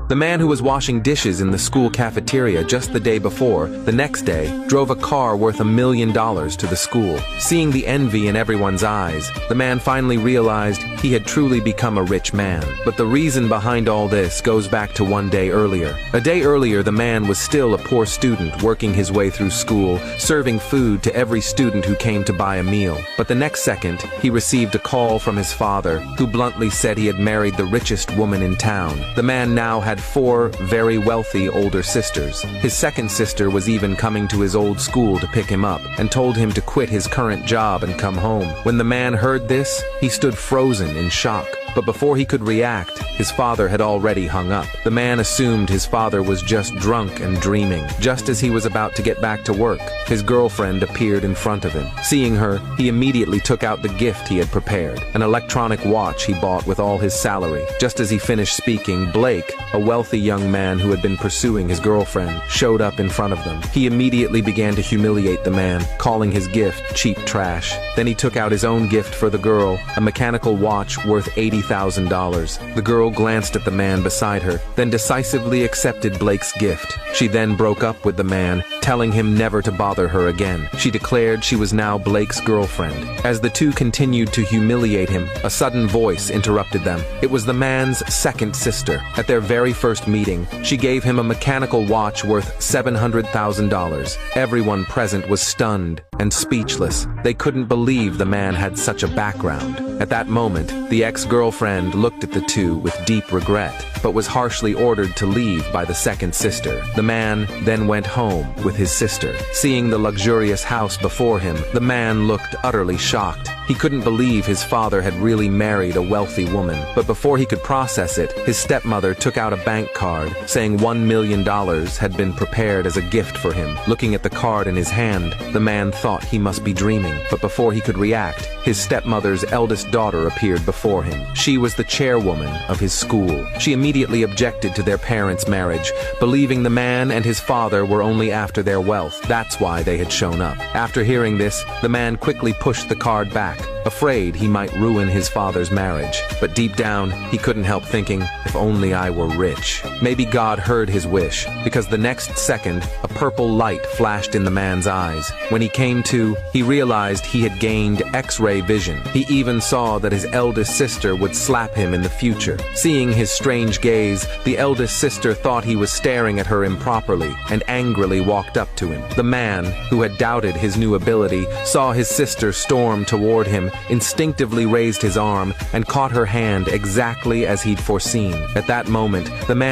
The man who was washing dishes in the school cafeteria just the day before, the next day, drove a car worth $1 million to the school. Seeing the envy in everyone's eyes, the man finally realized he had truly become a rich man. But the reason behind all this goes back to one day earlier. A day earlier, the man was still a poor student working his way through school, serving food to every student who came to buy a meal. But the next second, he received a call from his father, who bluntly said he had married the richest woman in town. The man now had 4 very wealthy older sisters. His second sister was even coming to his old school to pick him up, and told him to quit his current job and come home. When the man heard this, he stood frozen in shock. But before he could react, his father had already hung up. The man assumed his father was just drunk and dreaming. Just as he was about to get back to work, his girlfriend appeared in front of him. Seeing her, he immediately took out the gift he had prepared, an electronic watch he bought with all his salary. Just as he finished speaking, Blake, a wealthy young man who had been pursuing his girlfriend, showed up in front of them. He immediately began to humiliate the man, calling his gift cheap trash. Then he took out his own gift for the girl, a mechanical watch worth $80,000. The girl glanced at the man beside her, then decisively accepted Blake's gift. She then broke up with the man, telling him never to bother her again. She declared she was now Blake's girlfriend. As the two continued to humiliate him, a sudden voice interrupted them. It was the man's second sister. At their very first meeting, she gave him a mechanical watch worth $700,000. Everyone present was stunned and speechless. They couldn't believe the man had such a background. At that moment, the ex-girlfriend looked at the two with deep regret, but was harshly ordered to leave by the second sister. The man then went home with his sister. Seeing the luxurious house before him, the man looked utterly shocked. He couldn't believe his father had really married a wealthy woman. But before he could process it, his stepmother took out a bank card, saying $1 million had been prepared as a gift for him. Looking at the card in his hand, the man thought he must be dreaming. But before he could react, his stepmother's eldest daughter appeared before him. She was the chairwoman of his school. She immediately objected to their parents' marriage, believing the man and his father were only after their wealth. That's why they had shown up. After hearing this, the man quickly pushed the card back, afraid he might ruin his father's marriage. But deep down, he couldn't help thinking, if only I were rich. Maybe God heard his wish, because the next second, a purple light flashed in the man's eyes. When he came to, he realized he had gained X-ray vision. He even saw that his eldest sister would slap him in the future. Seeing his strange gaze, the eldest sister thought he was staring at her improperly and angrily walked up to him. The man, who had doubted his new ability, saw his sister storm toward him, instinctively raised his arm and caught her hand exactly as he'd foreseen. At that moment, the man